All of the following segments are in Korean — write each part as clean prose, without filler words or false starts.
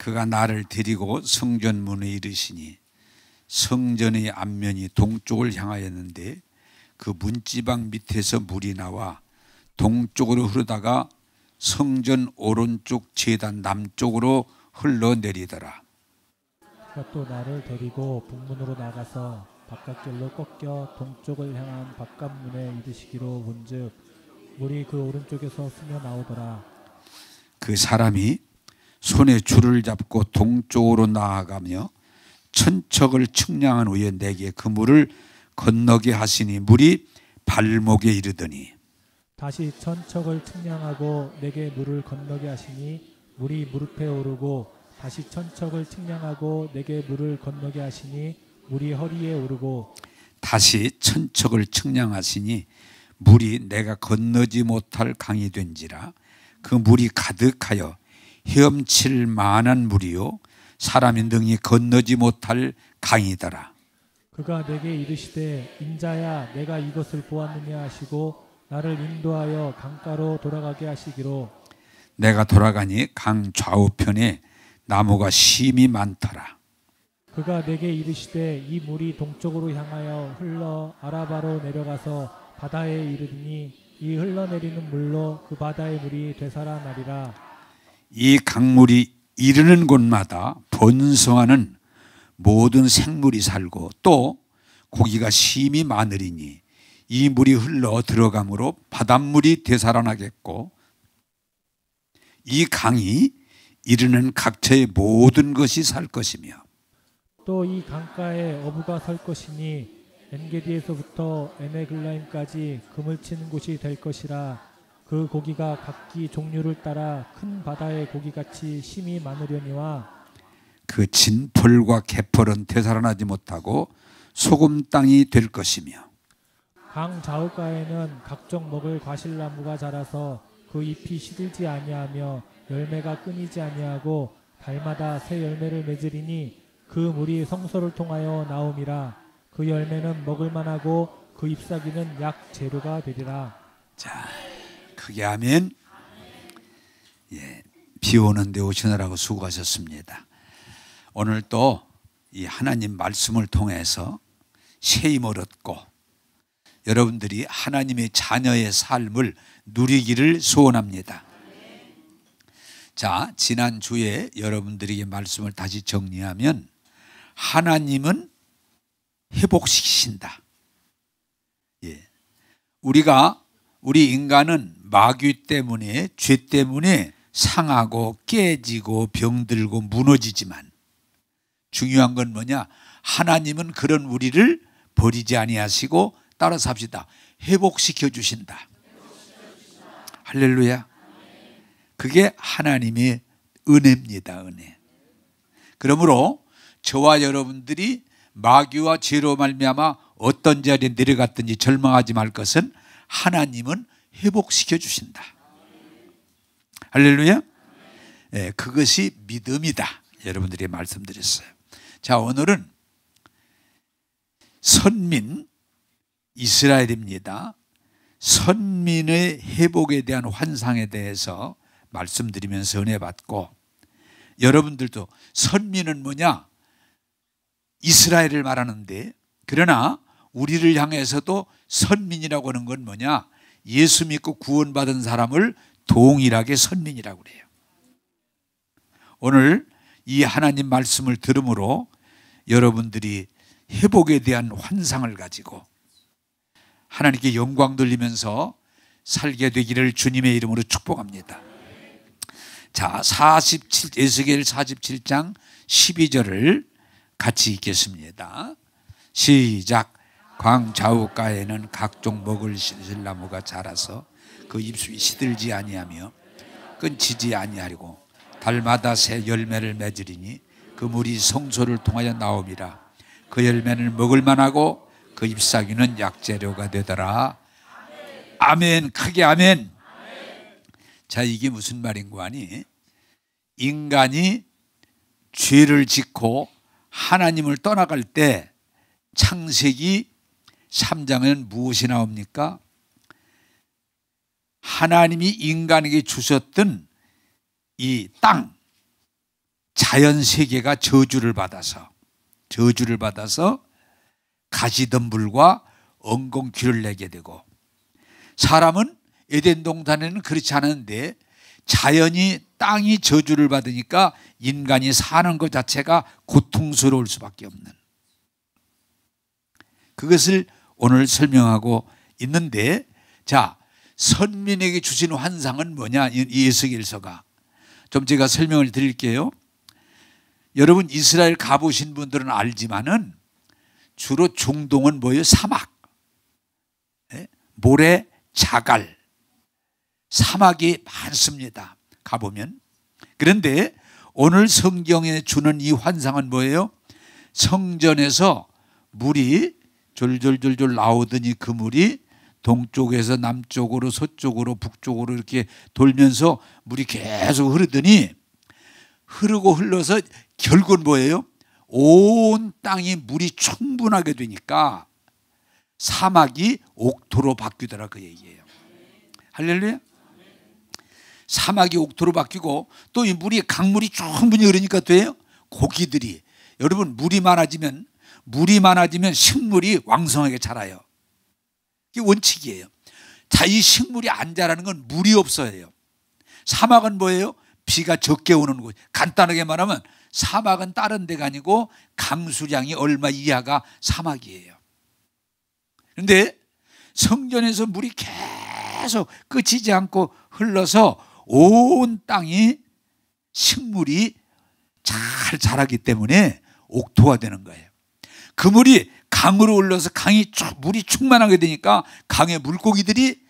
그가 나를 데리고 성전 문에 이르시니 성전의 앞면이 동쪽을 향하였는데 그 문지방 밑에서 물이 나와 동쪽으로 흐르다가 성전 오른쪽 제단 남쪽으로 흘러내리더라. 그가 또 나를 데리고 북문으로 나가서 바깥길로 꺾여 동쪽을 향한 바깥문에 이르시기로 본즉 물이 그 오른쪽에서 스며 나오더라. 그 사람이 손에 줄을 잡고 동쪽으로 나아가며 천척을 측량한 후에 내게 그 물을 건너게 하시니 물이 발목에 이르더니 다시 천척을 측량하고 내게 물을 건너게 하시니 물이 무릎에 오르고 다시 천척을 측량하고 내게 물을 건너게 하시니 물이 허리에 오르고 다시 천척을 측량하시니 물이 내가 건너지 못할 강이 된지라. 그 물이 가득하여 헤엄칠 만한 물이요 사람이 능히 건너지 못할 강이더라. 그가 내게 이르시되 인자야 내가 이것을 보았느냐 하시고 나를 인도하여 강가로 돌아가게 하시기로. 내가 돌아가니 강 좌우편에 나무가 심이 많더라. 그가 내게 이르시되 이 물이 동쪽으로 향하여 흘러 아라바로 내려가서 바다에 이르니 이 흘러내리는 물로 그 바다의 물이 되살아나리라. 이 강물이 이르는 곳마다 번성하는 모든 생물이 살고 또 고기가 심이 많으리니 이 물이 흘러 들어가므로 바닷물이 되살아나겠고 이 강이 이르는 각처의 모든 것이 살 것이며 또 이 강가에 어부가 설 것이니 엔게디에서부터 에네글라임까지 금을 치는 곳이 될 것이라. 그 고기가 각기 종류를 따라 큰 바다의 고기같이 심이 많으려니와 그 진펄과 개펄은 되살아나지 못하고 소금 땅이 될 것이며 강 좌우가에는 각종 먹을 과실나무가 자라서 그 잎이 시들지 아니하며 열매가 끊이지 아니하고 달마다 새 열매를 맺으리니 그 물이 성소를 통하여 나옴이라. 그 열매는 먹을 만하고 그 잎사귀는 약 재료가 되리라. 자, 크게 하면 비 오는데 오시느라고 수고하셨습니다. 오늘 또 이 하나님 말씀을 통해서 새 힘을 얻고 여러분들이 하나님의 자녀의 삶을 누리기를 소원합니다. 자, 지난주에 여러분들에게 말씀을 다시 정리하면 하나님은 회복시키신다. 우리 인간은 마귀 때문에 죄 때문에 상하고 깨지고 병들고 무너지지만 중요한 건 뭐냐? 하나님은 그런 우리를 버리지 아니하시고 따라 삽시다. 회복시켜 주신다. 할렐루야. 그게 하나님의 은혜입니다. 은혜. 그러므로 저와 여러분들이 마귀와 죄로 말미암아 어떤 자리에 내려갔든지 절망하지 말 것은 하나님은 회복시켜 주신다. 할렐루야. 네, 그것이 믿음이다. 여러분들이 말씀드렸어요. 자, 오늘은 선민 이스라엘입니다. 선민의 회복에 대한 환상에 대해서 말씀드리면서 은혜 받고 여러분들도 선민은 뭐냐? 이스라엘을 말하는데 그러나 우리를 향해서도 선민이라고 하는 건 뭐냐? 예수 믿고 구원받은 사람을 동일하게 선민이라고 그래요. 오늘 이 하나님 말씀을 들음으로 여러분들이 회복에 대한 환상을 가지고 하나님께 영광 돌리면서 살게 되기를 주님의 이름으로 축복합니다. 자, 에스겔 47장 12절을 같이 읽겠습니다. 시작. 광 좌우가에는 각종 먹을 실나무가 자라서 그 잎이 시들지 아니하며 끊지지 아니하리고 달마다 새 열매를 맺으리니 그 물이 성소를 통하여 나옴이라. 그 열매는 먹을 만하고 그 잎사귀는 약재료가 되더라. 아멘. 크게 아멘. 자, 이게 무슨 말인고 하니 인간이 죄를 짓고 하나님을 떠나갈 때 창세기 3장에는 무엇이 나옵니까? 하나님이 인간에게 주셨던 이 땅, 자연 세계가 저주를 받아서 가시덤불과 엉겅퀴를 내게 되고, 사람은 에덴 동산에는 그렇지 않았는데 자연이 땅이 저주를 받으니까 인간이 사는 것 자체가 고통스러울 수밖에 없는, 그것을 오늘 설명하고 있는데, 자, 선민에게 주신 환상은 뭐냐? 이 에스겔서가 좀 제가 설명을 드릴게요. 여러분 이스라엘 가보신 분들은 알지만은 주로 중동은 뭐예요? 사막, 모래, 자갈, 사막이 많습니다. 가보면. 그런데 오늘 성경에 주는 이 환상은 뭐예요? 성전에서 물이 졸졸졸졸 나오더니 그 물이 동쪽에서 남쪽으로 서쪽으로 북쪽으로 이렇게 돌면서 물이 계속 흐르더니, 흐르고 흘러서 결국은 뭐예요? 온 땅이 물이 충분하게 되니까 사막이 옥토로 바뀌더라, 그 얘기예요. 할렐루야. 사막이 옥토로 바뀌고 또 이 물이, 강물이 충분히 흐르니까 돼요. 고기들이, 여러분 물이 많아지면 식물이 왕성하게 자라요. 이게 원칙이에요. 자, 이 식물이 안 자라는 건 물이 없어요. 사막은 뭐예요? 비가 적게 오는 곳. 간단하게 말하면 사막은 다른 데가 아니고 강수량이 얼마 이하가 사막이에요. 그런데 성전에서 물이 계속 그치지 않고 흘러서 온 땅이 식물이 잘 자라기 때문에 옥토가 되는 거예요. 그 물이 강으로 흘러서 물이 충만하게 되니까 강의 물고기들이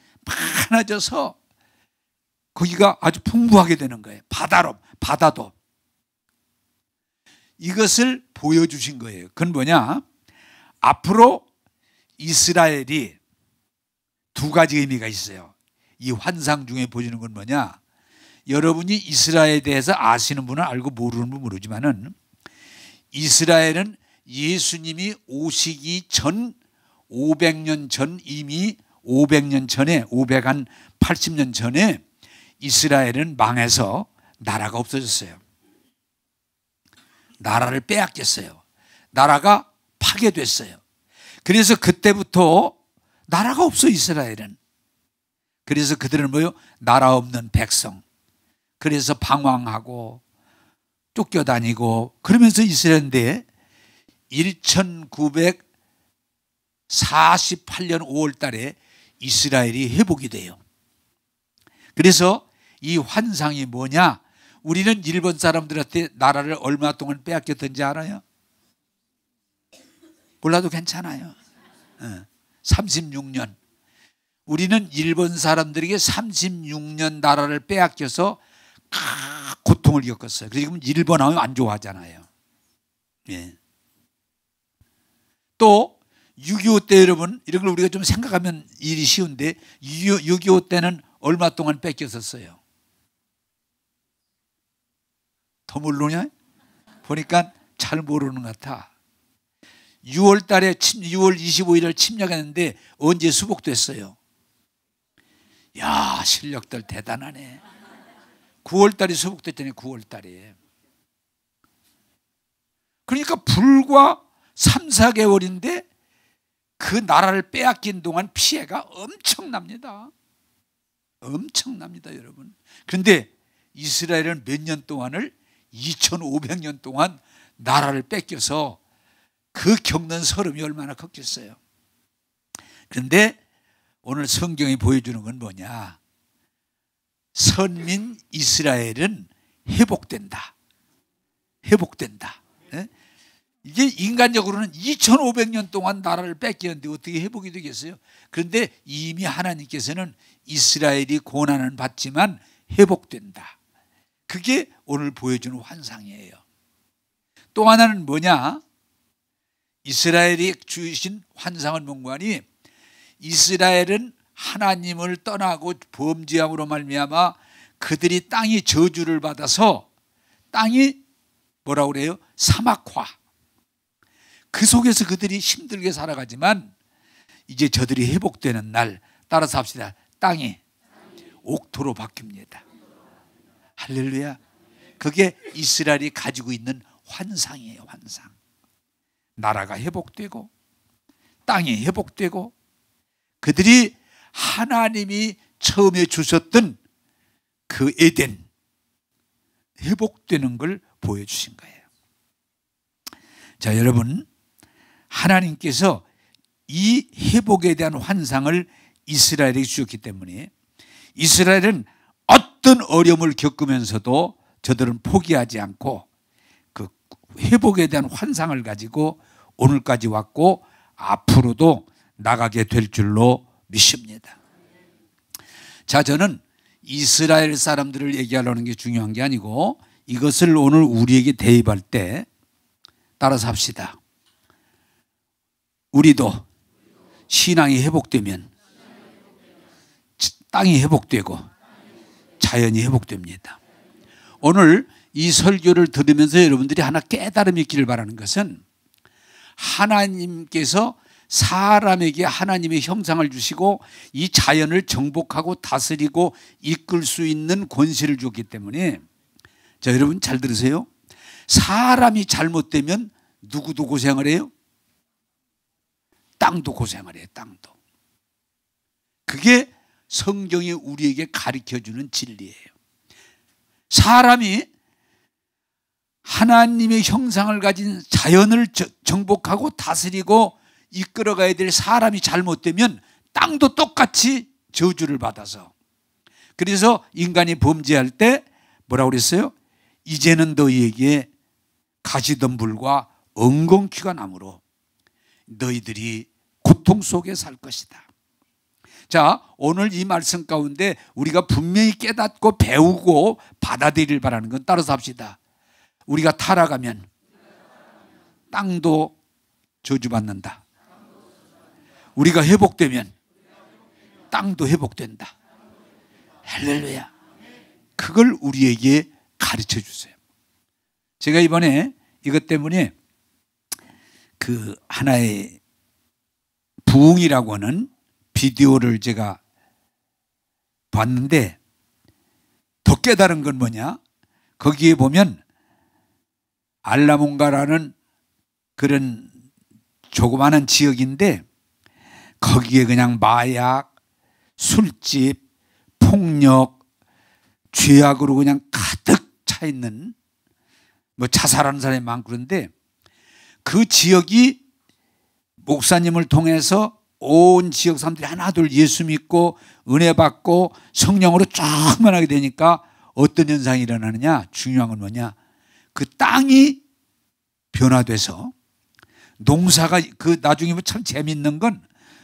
많아져서 거기가 아주 풍부하게 되는 거예요. 바다도. 이것을 보여주신 거예요. 그건 뭐냐? 앞으로 이스라엘이 두 가지 의미가 있어요. 이 환상 중에 보여주는 건 뭐냐? 여러분이 이스라엘에 대해서 아시는 분은 알고 모르는 분은 모르지만은, 이스라엘은 예수님이 오시기 전 500년 전, 이미 500년 전에, 580년 전에 이스라엘은 망해서 나라가 없어졌어요. 나라를 빼앗겼어요. 나라가 파괴됐어요. 그래서 그때부터 나라가 없어, 이스라엘은. 그래서 그들은 뭐요? 나라 없는 백성. 그래서 방황하고 쫓겨다니고 그러면서 이스라엘인데, 1948년 5월 달에 이스라엘이 회복이 돼요. 그래서 이 환상이 뭐냐? 우리는 일본 사람들한테 나라를 얼마 동안 빼앗겼던지 알아요? 몰라도 괜찮아요. 36년. 우리는 일본 사람들에게 36년 나라를 빼앗겨서 고통을 겪었어요. 지금 일본 하면 안 좋아하잖아요. 예. 또 6.25 때, 여러분 이런 걸 우리가 좀 생각하면 일이 쉬운데, 6.25 때는 얼마 동안 뺏겼었어요? 더 모르냐? 보니까 잘 모르는 것 같아. 6월 달에 6월 25일을 침략했는데 언제 수복됐어요? 야, 실력들 대단하네. 9월 달에 수복됐잖아요. 9월 달에. 그러니까 불과 3, 4개월인데 그 나라를 빼앗긴 동안 피해가 엄청납니다. 엄청납니다, 여러분. 그런데 이스라엘은 몇 년 동안을, 2500년 동안 나라를 뺏겨서 그 겪는 서름이 얼마나 컸겠어요. 그런데 오늘 성경이 보여주는 건 뭐냐? 선민 이스라엘은 회복된다. 회복된다. 이게 인간적으로는 2500년 동안 나라를 뺏겼는데 어떻게 회복이 되겠어요? 그런데 이미 하나님께서는 이스라엘이 고난은 받지만 회복된다. 그게 오늘 보여주는 환상이에요. 또 하나는 뭐냐? 이스라엘이 주신 환상은 뭔가니, 이스라엘은 하나님을 떠나고 범죄함으로 말미암아 그들이 땅이 저주를 받아서 땅이 뭐라고 그래요? 사막화. 그 속에서 그들이 힘들게 살아가지만 이제 저들이 회복되는 날, 따라서 합시다. 땅이 옥토로 바뀝니다. 할렐루야. 그게 이스라엘이 가지고 있는 환상이에요. 환상. 나라가 회복되고 땅이 회복되고 그들이 하나님이 처음에 주셨던 그 에덴 회복되는 걸 보여주신 거예요. 자, 여러분, 하나님께서 이 회복에 대한 환상을 이스라엘에게 주셨기 때문에 이스라엘은 어떤 어려움을 겪으면서도 저들은 포기하지 않고 그 회복에 대한 환상을 가지고 오늘까지 왔고 앞으로도 나가게 될 줄로 믿습니다. 자, 저는 이스라엘 사람들을 얘기하려는 게 중요한 게 아니고 이것을 오늘 우리에게 대입할 때 따라서 합시다. 우리도 신앙이 회복되면 땅이 회복되고 자연이 회복됩니다. 오늘 이 설교를 들으면서 여러분들이 하나 깨달음이 있기를 바라는 것은 하나님께서 사람에게 하나님의 형상을 주시고 이 자연을 정복하고 다스리고 이끌 수 있는 권세를 줬기 때문에 자, 여러분 잘 들으세요. 사람이 잘못되면 누구도 고생을 해요? 땅도 고생을 해요. 땅도. 그게 성경이 우리에게 가르쳐주는 진리예요. 사람이 하나님의 형상을 가진 자연을 정복하고 다스리고 이끌어가야 될 사람이 잘못되면 땅도 똑같이 저주를 받아서 그래서 인간이 범죄할 때 뭐라고 그랬어요? 이제는 너희에게 가시덤불과 엉겅퀴가 나므로 너희들이 고통 속에 살 것이다. 자, 오늘 이 말씀 가운데 우리가 분명히 깨닫고 배우고 받아들이길 바라는 건 따라서 합시다. 우리가 타락하면 땅도 저주받는다. 우리가 회복되면 땅도 회복된다. 할렐루야. 그걸 우리에게 가르쳐 주세요. 제가 이번에 이것 때문에 그 하나의 부흥이라고 하는 비디오를 제가 봤는데 더 깨달은 건 뭐냐? 거기에 보면 알라몬가라는 그런 조그마한 지역인데 거기에 그냥 마약, 술집, 폭력, 죄악으로 그냥 가득 차 있는 뭐 자살하는 사람이 많고 그런데 그 지역이 목사님을 통해서 온 지역 사람들이 하나둘 예수 믿고 은혜 받고 성령으로 충만하게 되니까 어떤 현상이 일어나느냐? 중요한 건 뭐냐? 그 땅이 변화돼서 농사가 그 나중에 뭐 참 재밌는 건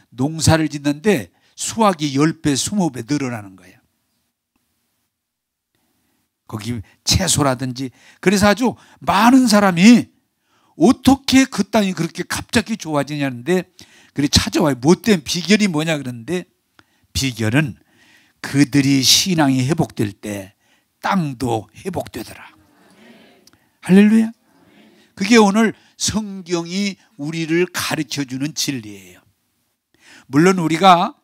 농사를 짓는데 수확이 10배, 20배 늘어나는 거예요. 거기 채소라든지 그래서 아주 많은 사람이 어떻게 그 땅이 그렇게 갑자기 좋아지냐는데 그래 찾아와요. 못된 비결이 뭐냐 그러는데 비결은 그들이 신앙이 회복될 때 땅도 회복되더라. 할렐루야. 그게 오늘 성경이 우리를 가르쳐주는 진리예요. 물론 우리가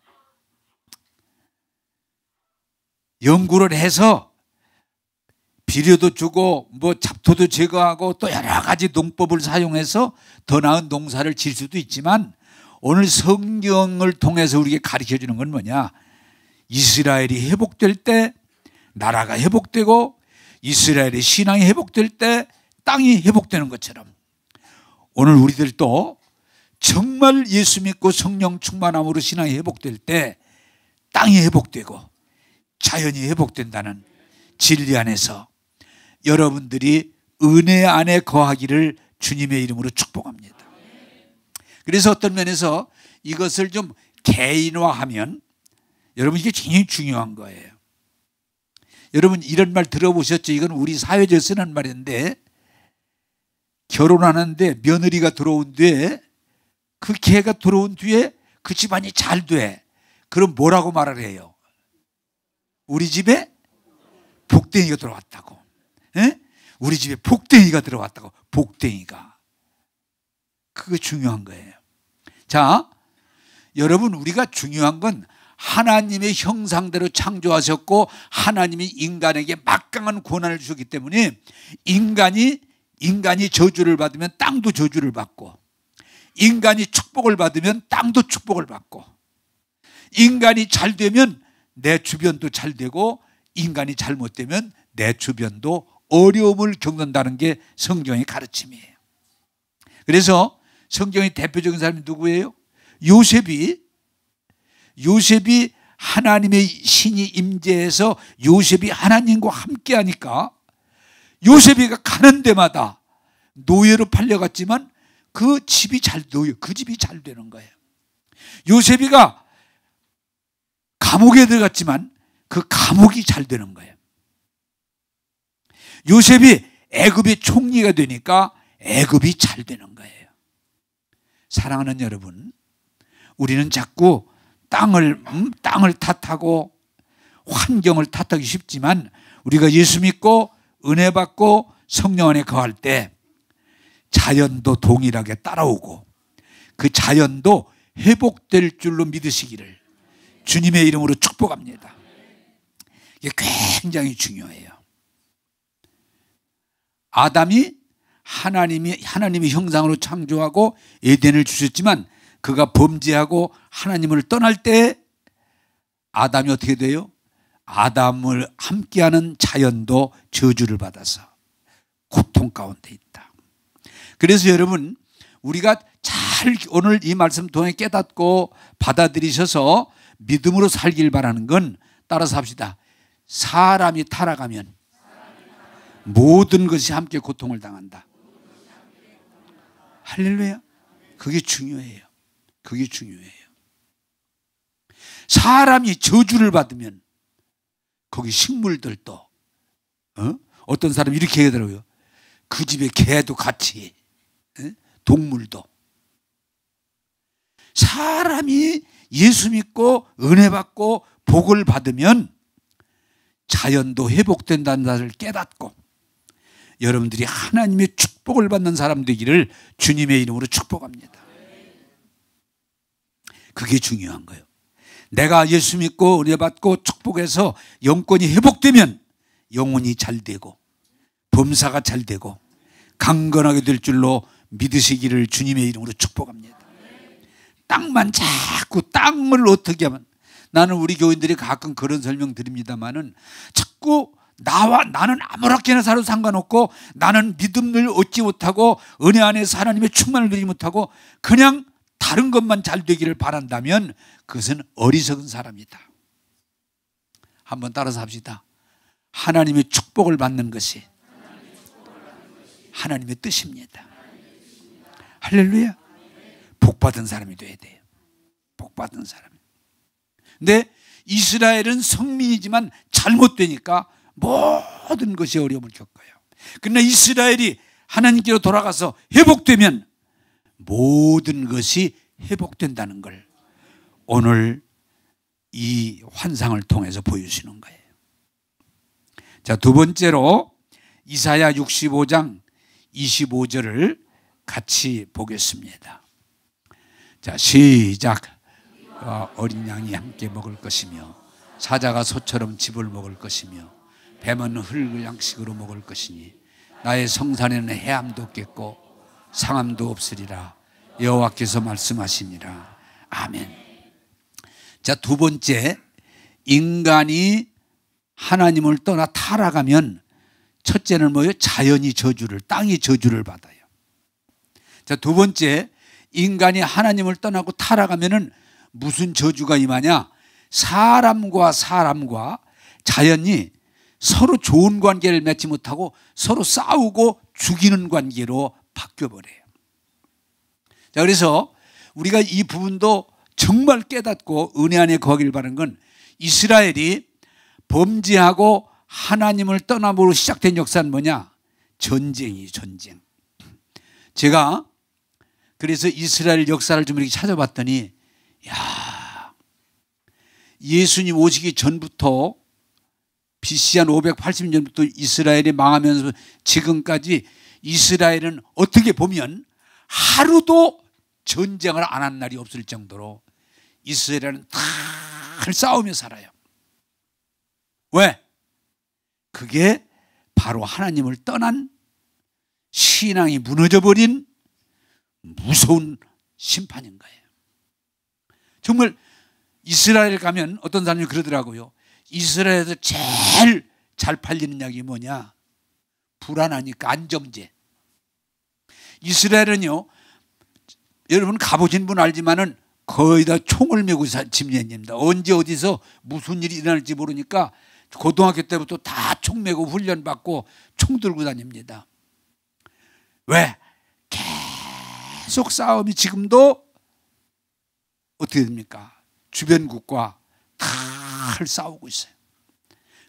연구를 해서 비료도 주고 뭐 잡초도 제거하고 또 여러 가지 농법을 사용해서 더 나은 농사를 질 수도 있지만 오늘 성경을 통해서 우리에게 가르쳐주는 건 뭐냐? 이스라엘이 회복될 때 나라가 회복되고 이스라엘의 신앙이 회복될 때 땅이 회복되는 것처럼 오늘 우리들도 정말 예수 믿고 성령 충만함으로 신앙이 회복될 때 땅이 회복되고 자연이 회복된다는 진리 안에서 여러분들이 은혜 안에 거하기를 주님의 이름으로 축복합니다. 그래서 어떤 면에서 이것을 좀 개인화하면 여러분 이게 굉장히 중요한 거예요. 여러분 이런 말 들어보셨죠? 이건 우리 사회에서 쓰는 말인데 결혼하는데 며느리가 들어온 뒤에 그 개가 들어온 뒤에 그 집안이 잘 돼. 그럼 뭐라고 말을 해요? 우리 집에 복댕이가 들어왔다고. 에? 우리 집에 복댕이가 들어왔다고. 복댕이가. 그게 중요한 거예요. 자, 여러분 우리가 중요한 건 하나님의 형상대로 창조하셨고 하나님이 인간에게 막강한 권한을 주셨기 때문에 인간이 저주를 받으면 땅도 저주를 받고, 인간이 축복을 받으면 땅도 축복을 받고, 인간이 잘 되면 내 주변도 잘 되고, 인간이 잘못되면 내 주변도 어려움을 겪는다는 게 성경의 가르침이에요. 그래서 성경의 대표적인 사람이 누구예요? 요셉이 하나님의 신이 임재해서 요셉이 하나님과 함께 하니까 요셉이가 가는 데마다 노예로 팔려갔지만 그 집이 잘 되는 거예요. 요셉이가 감옥에 들어갔지만 그 감옥이 잘 되는 거예요. 요셉이 애굽의 총리가 되니까 애굽이 잘 되는 거예요. 사랑하는 여러분, 우리는 자꾸 땅을 탓하고 환경을 탓하기 쉽지만 우리가 예수 믿고 은혜 받고 성령 안에 거할 때 자연도 동일하게 따라오고 그 자연도 회복될 줄로 믿으시기를 주님의 이름으로 축복합니다. 이게 굉장히 중요해요. 아담이 하나님의 형상으로 창조하고 에덴을 주셨지만 그가 범죄하고 하나님을 떠날 때 아담이 어떻게 돼요? 아담을 함께하는 자연도 저주를 받아서 고통 가운데 있다. 그래서 여러분, 우리가 잘 오늘 이 말씀 통해 깨닫고 받아들이셔서 믿음으로 살길 바라는 건 따라서 합시다. 사람이 타락하면 모든 것이 함께 고통을 당한다. 할렐루야. 그게 중요해요. 그게 중요해요. 사람이 저주를 받으면 거기 식물들도 어떤 사람이 이렇게 얘기하더라고요. 그 집에 개도 같이, 동물도. 사람이 예수 믿고 은혜 받고 복을 받으면 자연도 회복된다는 것을 깨닫고 여러분들이 하나님의 축복을 받는 사람 되기를 주님의 이름으로 축복합니다. 그게 중요한 거예요. 내가 예수 믿고 은혜 받고 축복해서 영권이 회복되면 영혼이 잘 되고 범사가 잘 되고 강건하게 될 줄로 믿으시기를 주님의 이름으로 축복합니다. 땅만 자꾸 땅을 어떻게 하면, 나는 우리 교인들이 가끔 그런 설명 드립니다만은 자꾸 나는 아무렇게나 살아도 상관없고 나는 믿음을 얻지 못하고 은혜 안에서 하나님의 충만을 누리지 못하고 그냥 다른 것만 잘 되기를 바란다면 그것은 어리석은 사람이다. 한번 따라서 합시다. 하나님의 축복을 받는 것이 하나님의 뜻입니다. 할렐루야. 복받은 사람이 돼야 돼요. 복받은 사람. 근데 이스라엘은 성민이지만 잘못되니까 모든 것이 어려움을 겪어요. 그러나 이스라엘이 하나님께로 돌아가서 회복되면 모든 것이 회복된다는 걸 오늘 이 환상을 통해서 보여주시는 거예요. 자, 두 번째로 이사야 65장 25절을 같이 보겠습니다. 자, 시작. 어린 양이 함께 먹을 것이며 사자가 소처럼 즙을 먹을 것이며 뱀은 흙을 양식으로 먹을 것이니 나의 성산에는 해함도 없겠고 상함도 없으리라 여호와께서 말씀하시니라. 아멘. 자, 두 번째, 인간이 하나님을 떠나 타락하면 첫째는 뭐예요? 자연이 저주를, 땅이 저주를 받아요. 자, 두 번째, 인간이 하나님을 떠나고 타락하면은 무슨 저주가 임하냐? 사람과 자연이 서로 좋은 관계를 맺지 못하고 서로 싸우고 죽이는 관계로 바뀌어버려요. 자, 그래서 우리가 이 부분도 정말 깨닫고 은혜 안에 거하길 바라는 건 이스라엘이 범죄하고 하나님을 떠남으로 시작된 역사는 뭐냐? 전쟁이에요, 전쟁. 제가 그래서 이스라엘 역사를 좀 이렇게 찾아봤더니, 야, 예수님 오시기 전부터 BC 한 580년부터 이스라엘이 망하면서 지금까지 이스라엘은 어떻게 보면 하루도 전쟁을 안 한 날이 없을 정도로 이스라엘은 다 싸우며 살아요. 왜? 그게 바로 하나님을 떠난 신앙이 무너져버린 무서운 심판인 거예요. 정말 이스라엘 가면 어떤 사람이 그러더라고요. 이스라엘에서 제일 잘 팔리는 약이 뭐냐? 불안하니까 안정제. 이스라엘은요, 여러분 가보신 분 알지만은 거의 다 총을 메고 집례입니다. 언제 어디서 무슨 일이 일어날지 모르니까 고등학교 때부터 다 총 메고 훈련받고 총 들고 다닙니다. 왜? 계속 싸움이 지금도 어떻게 됩니까? 주변국과 다 싸우고 있어요.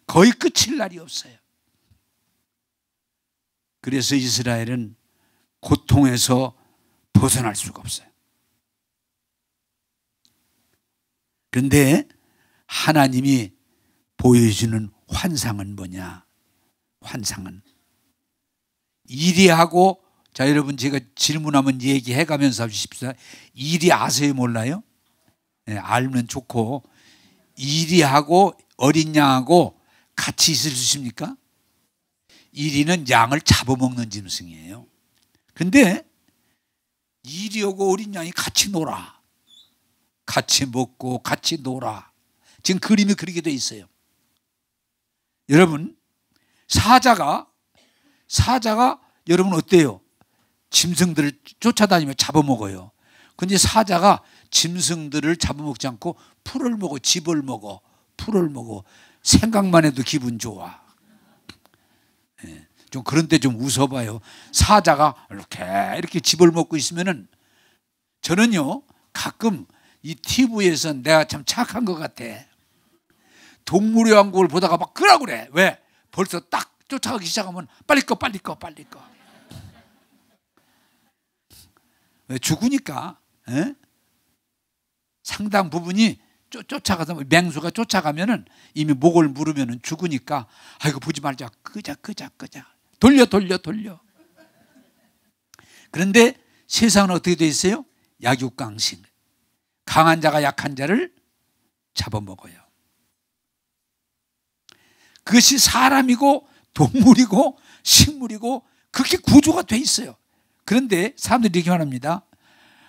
거의 끝일 날이 없어요. 그래서 이스라엘은 고통에서 벗어날 수가 없어요. 그런데 하나님이 보여주는 환상은 뭐냐? 환상은 이리하고, 자 여러분 제가 질문하면 얘기해 가면서 하십시오. 이리 아세요? 몰라요? 네, 알면 좋고. 이리하고 어린 양하고 같이 있을 수 있습니까? 이리는 양을 잡아먹는 짐승이에요. 근데 이리하고 어린 양이 같이 놀아. 같이 먹고 같이 놀아. 지금 그림이 그렇게 돼 있어요. 여러분, 사자가 여러분 어때요? 짐승들을 쫓아다니며 잡아먹어요. 근데 사자가 짐승들을 잡아먹지 않고 풀을 먹어, 즙을 먹어, 풀을 먹어. 생각만 해도 기분 좋아. 네, 좀 그런 데 좀 웃어봐요. 사자가 이렇게 즙을 먹고 있으면은, 저는요 가끔 이 TV에서 내가 참 착한 것 같아. 동물의 왕국을 보다가 막 그러고 그래. 왜? 벌써 딱 쫓아가기 시작하면 빨리 꺼. 왜? 죽으니까. 에? 상당 부분이 쫓아가서, 맹수가 쫓아가면은 이미 목을 무르면은 죽으니까, 아이고 보지 말자, 끄자. 돌려. 그런데 세상은 어떻게 돼 있어요? 약육강식. 강한 자가 약한 자를 잡아먹어요. 그것이 사람이고 동물이고 식물이고 그렇게 구조가 돼 있어요. 그런데 사람들이 이렇게 말합니다.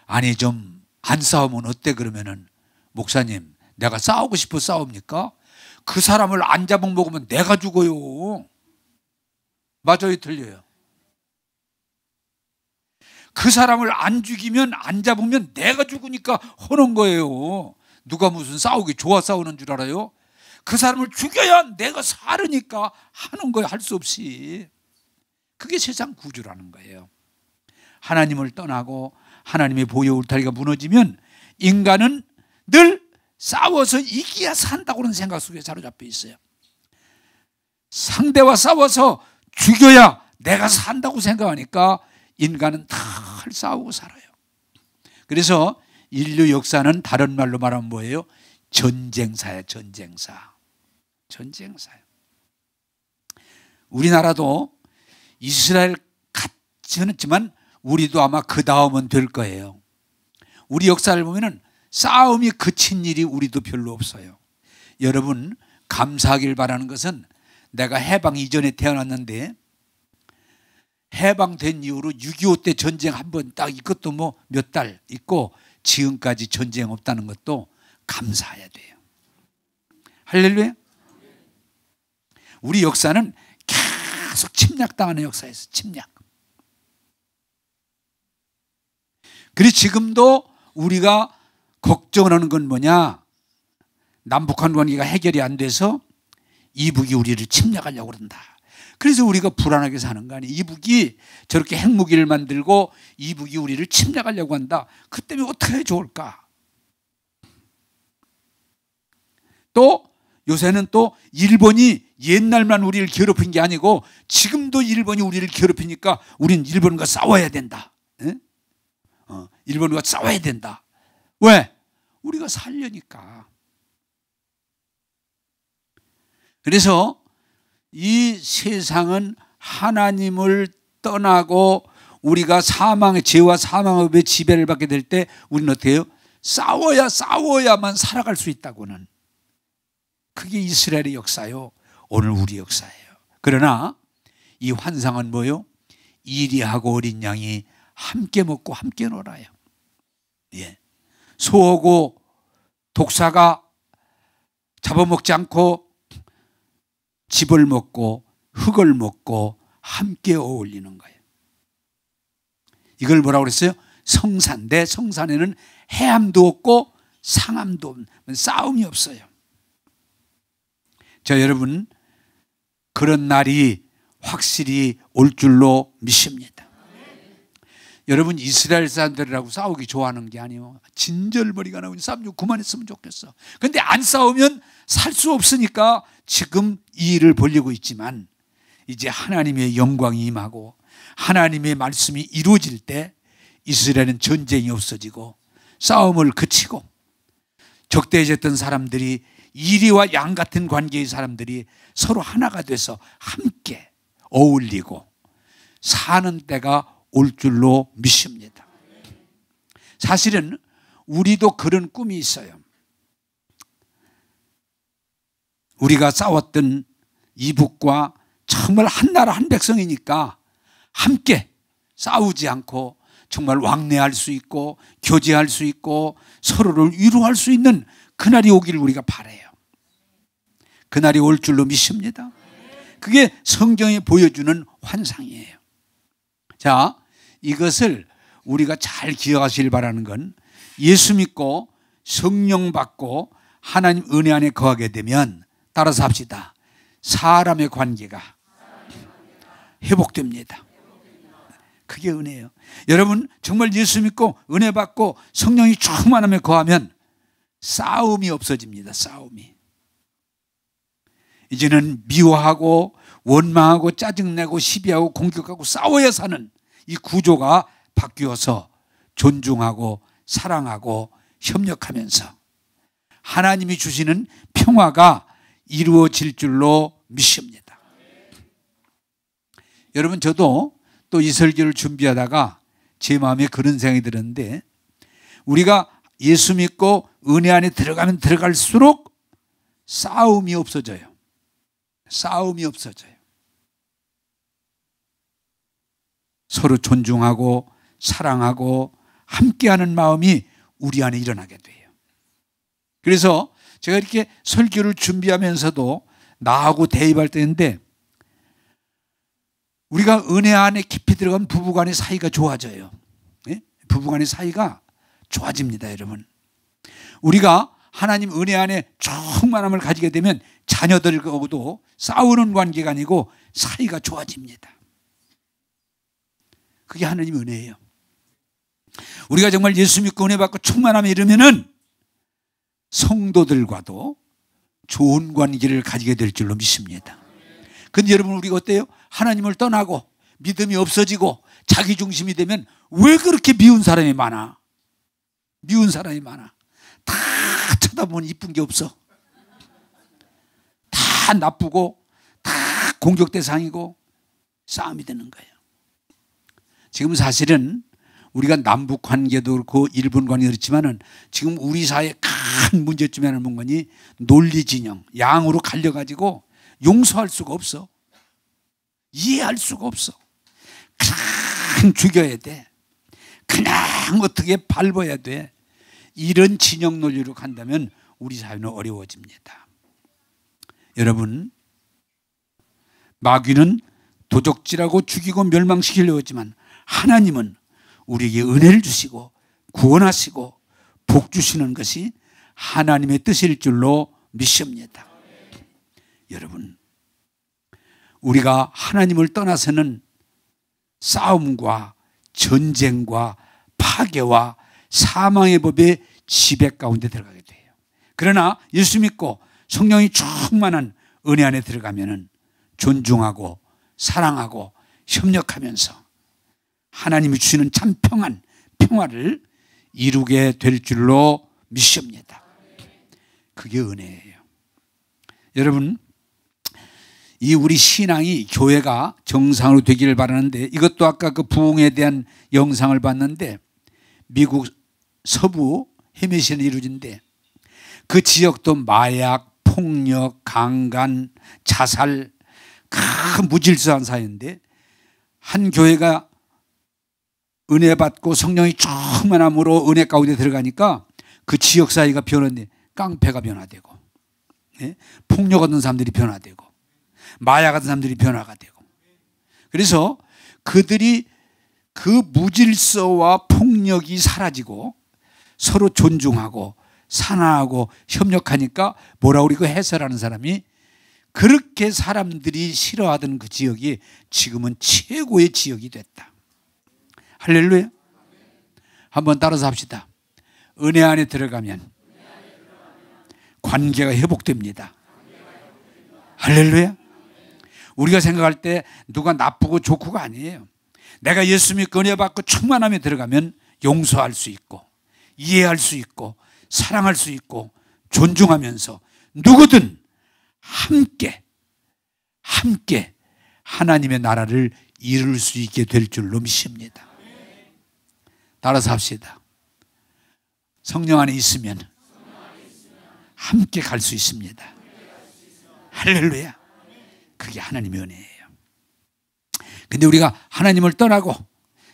아니 좀 안 싸우면 어때? 그러면은, 목사님 내가 싸우고 싶어 싸웁니까? 그 사람을 안 잡아먹으면 내가 죽어요. 맞아요, 틀려요? 그 사람을 안 죽이면, 안 잡으면 내가 죽으니까 하는 거예요. 누가 무슨 싸우기 좋아 싸우는 줄 알아요? 그 사람을 죽여야 내가 살으니까 하는 거예요. 할 수 없이. 그게 세상 구조라는 거예요. 하나님을 떠나고 하나님의 보혈 울타리가 무너지면 인간은 늘 싸워서 이겨야 산다고는 생각 속에 사로잡혀 있어요. 상대와 싸워서 죽여야 내가 산다고 생각하니까 인간은 다 싸우고 살아요. 그래서 인류 역사는 다른 말로 말하면 뭐예요? 전쟁사예요. 전쟁사예요. 우리나라도 이스라엘 같지는 않지만 우리도 아마 그 다음은 될 거예요. 우리 역사를 보면은 싸움이 그친 일이 우리도 별로 없어요. 여러분 감사하길 바라는 것은, 내가 해방 이전에 태어났는데 해방된 이후로 6.25 때 전쟁 한 번 딱, 이것도 뭐 몇 달 있고 지금까지 전쟁 없다는 것도 감사해야 돼요. 할렐루야. 우리 역사는 계속 침략당하는 역사에서 침략. 그래서 지금도 우리가 걱정을 하는 건 뭐냐? 남북한 관계가 해결이 안 돼서 이북이 우리를 침략하려고 그런다. 그래서 우리가 불안하게 사는 거 아니에요. 이북이 저렇게 핵무기를 만들고 이북이 우리를 침략하려고 한다. 그 때문에 어떻게 해야 좋을까? 또 요새는 또 일본이 옛날만 우리를 괴롭힌 게 아니고 지금도 일본이 우리를 괴롭히니까 우리는 일본과 싸워야 된다. 일본과 싸워야 된다. 왜? 우리가 살려니까. 그래서 이 세상은 하나님을 떠나고 우리가 죄와 사망의 지배를 받게 될 때 우리는 어떻게 해요? 싸워야만 살아갈 수 있다고는. 그게 이스라엘의 역사요. 오늘 우리 역사예요. 그러나 이 환상은 뭐요? 이리하고 어린 양이 함께 먹고 함께 놀아요. 예. 소하고 독사가 잡아먹지 않고 즙을 먹고 흙을 먹고 함께 어울리는 거예요. 이걸 뭐라고 그랬어요? 성산대. 성산에는 해함도 없고 상함도 없는, 싸움이 없어요. 자, 여러분, 그런 날이 확실히 올 줄로 믿습니다. 여러분, 이스라엘 사람들이라고 싸우기 좋아하는 게 아니에요. 진절머리가 나오니 싸움 좀 그만했으면 좋겠어. 근데 안 싸우면 살 수 없으니까 지금 이 일을 벌리고 있지만, 이제 하나님의 영광이 임하고 하나님의 말씀이 이루어질 때 이스라엘은 전쟁이 없어지고 싸움을 그치고 적대해졌던 사람들이, 이리와 양 같은 관계의 사람들이 서로 하나가 돼서 함께 어울리고 사는 때가 올 줄로 믿습니다. 사실은 우리도 그런 꿈이 있어요. 우리가 싸웠던 이북과 정말 한 나라 한 백성이니까 함께 싸우지 않고 정말 왕래할 수 있고 교제할 수 있고 서로를 위로할 수 있는 그날이 오기를 우리가 바라요. 그날이 올 줄로 믿습니다. 그게 성경이 보여주는 환상이에요. 자, 이것을 우리가 잘 기억하시길 바라는 건, 예수 믿고 성령 받고 하나님 은혜 안에 거하게 되면, 따라서 합시다, 사람의 관계가 회복됩니다. 그게 은혜예요. 여러분, 정말 예수 믿고 은혜 받고 성령이 충만함에 거하면 싸움이 없어집니다. 싸움이. 이제는 미워하고 원망하고 짜증내고 시비하고 공격하고 싸워야 사는 이 구조가 바뀌어서 존중하고 사랑하고 협력하면서 하나님이 주시는 평화가 이루어질 줄로 믿습니다. 여러분, 저도 또 이 설교를 준비하다가 제 마음에 그런 생각이 들었는데, 우리가 예수 믿고 은혜 안에 들어가면 들어갈수록 싸움이 없어져요. 싸움이 없어져요. 서로 존중하고 사랑하고 함께하는 마음이 우리 안에 일어나게 돼요. 그래서 제가 이렇게 설교를 준비하면서도 나하고 대입할 때인데, 우리가 은혜 안에 깊이 들어가면 부부간의 사이가 좋아져요. 예? 부부간의 사이가 좋아집니다, 여러분. 우리가 하나님 은혜 안에 충만함을 가지게 되면 자녀들하고도 싸우는 관계가 아니고 사이가 좋아집니다. 그게 하나님 은혜예요. 우리가 정말 예수 믿고 은혜 받고 충만함에 이르면은 성도들과도 좋은 관계를 가지게 될 줄로 믿습니다. 근데 여러분, 우리가 어때요? 하나님을 떠나고 믿음이 없어지고 자기 중심이 되면 왜 그렇게 미운 사람이 많아? 미운 사람이 많아. 다 쳐다보면 이쁜 게 없어. 다 나쁘고 다 공격 대상이고 싸움이 되는 거예요. 지금 사실은 우리가 남북 관계도 그렇고 일본 관계도 그렇지만은 지금 우리 사회의 큰 문제점이 하나는 뭔가니, 논리 진영, 양으로 갈려가지고 용서할 수가 없어. 이해할 수가 없어. 그냥 죽여야 돼. 그냥 어떻게 밟아야 돼. 이런 진영 논리로 간다면 우리 사회는 어려워집니다. 여러분, 마귀는 도적질하고 죽이고 멸망시키려고 했지만 하나님은 우리에게 은혜를 주시고 구원하시고 복 주시는 것이 하나님의 뜻일 줄로 믿습니다. 여러분, 우리가 하나님을 떠나서는 싸움과 전쟁과 파괴와 사망의 법의 지배 가운데 들어가게 돼요. 그러나 예수 믿고 성령이 충만한 은혜 안에 들어가면은 존중하고 사랑하고 협력하면서 하나님이 주시는 참 평화를 이루게 될 줄로 믿습니다. 그게 은혜예요. 여러분, 이 우리 신앙이, 교회가 정상으로 되기를 바라는데, 이것도 아까 그 부흥에 대한 영상을 봤는데, 미국 서부 헤미시에 이루어진데 그 지역도 마약, 폭력, 강간, 자살, 큰 무질서한 사회인데 한 교회가 은혜 받고 성령이 충만함으로 은혜 가운데 들어가니까 그 지역 사회가 변화돼 깡패가 변화되고, 예? 폭력하던 사람들이 변화되고, 마약하던 사람들이 변화가 되고, 그래서 그들이 그 무질서와 폭력이 사라지고 서로 존중하고 사랑하고 협력하니까 뭐라고 우리 그 해설하는 사람이 그렇게 사람들이 싫어하던 그 지역이 지금은 최고의 지역이 됐다. 할렐루야. 한번 따라서 합시다. 은혜 안에 들어가면 관계가 회복됩니다. 할렐루야. 우리가 생각할 때 누가 나쁘고 좋고가 아니에요. 내가 예수 믿고 은혜 받고 충만함에 들어가면 용서할 수 있고 이해할 수 있고 사랑할 수 있고 존중하면서 누구든 함께 하나님의 나라를 이룰 수 있게 될 줄로 믿습니다. 따라서 합시다. 성령 안에 있으면 함께 갈 수 있습니다. 할렐루야. 그게 하나님의 은혜예요. 근데 우리가 하나님을 떠나고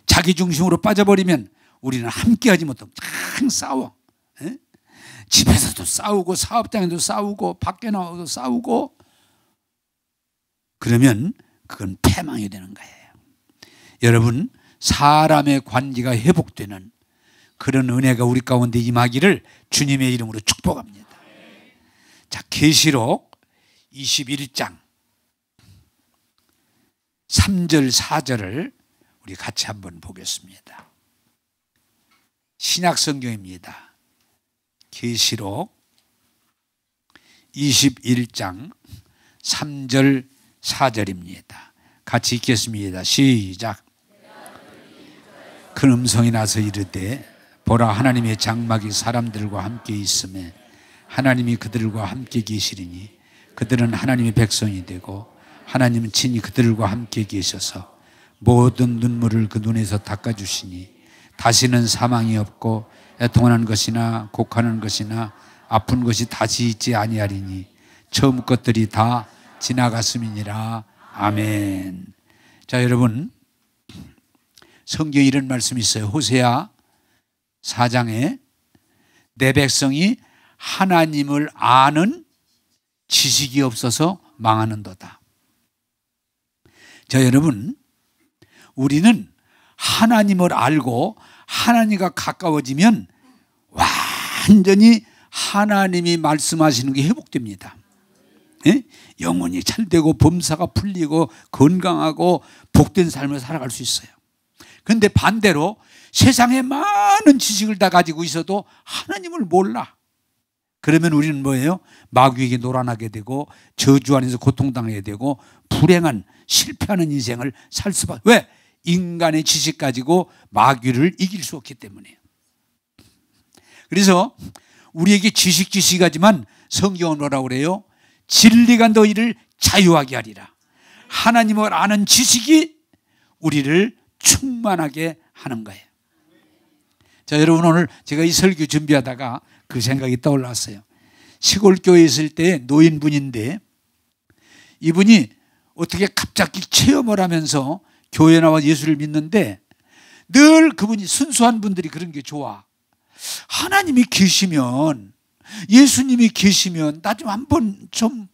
자기 중심으로 빠져버리면 우리는 함께 하지 못하고 항상 싸워. 에? 집에서도 싸우고 사업장에도 싸우고 밖에 나와도 싸우고, 그러면 그건 패망이 되는 거예요. 여러분, 사람의 관계가 회복되는 그런 은혜가 우리 가운데 임하기를 주님의 이름으로 축복합니다. 자, 계시록 21장 3절 4절을 우리 같이 한번 보겠습니다. 신약 성경입니다. 계시록 21장 3절 4절입니다. 같이 읽겠습니다. 시작. 큰 음성이 나서 이르되 보라, 하나님의 장막이 사람들과 함께 있음에 하나님이 그들과 함께 계시리니 그들은 하나님의 백성이 되고 하나님은 친히 그들과 함께 계셔서 모든 눈물을 그 눈에서 닦아주시니 다시는 사망이 없고 애통하는 것이나 곡하는 것이나 아픈 것이 다시 있지 아니하리니 처음 것들이 다 지나갔음이니라. 아멘. 자, 여러분, 성경에 이런 말씀이 있어요. 호세아 4장에 내 백성이 하나님을 아는 지식이 없어서 망하는도다. 자, 여러분, 우리는 하나님을 알고 하나님과 가까워지면 완전히 하나님이 말씀하시는 게 회복됩니다. 예? 영혼이 잘되고 범사가 풀리고 건강하고 복된 삶을 살아갈 수 있어요. 그런데 반대로 세상에 많은 지식을 다 가지고 있어도 하나님을 몰라. 그러면 우리는 뭐예요? 마귀에게 노란하게 되고 저주 안에서 고통당하게 되고 불행한 실패하는 인생을 살 수밖에. 왜? 인간의 지식 가지고 마귀를 이길 수 없기 때문에. 그래서 우리에게 지식하지만 성경은 뭐라고 그래요? 진리가 너희를 자유하게 하리라. 하나님을 아는 지식이 우리를 충만하게 하는 거예요. 자, 여러분, 오늘 제가 이 설교 준비하다가 그 생각이 떠올랐어요. 시골 교회에 있을 때 노인분인데 이분이 어떻게 갑자기 체험을 하면서 교회 나와 예수를 믿는데 늘 그분이 순수한 분들이 그런 게 좋아. 하나님이 계시면, 예수님이 계시면 나 좀 한번 좀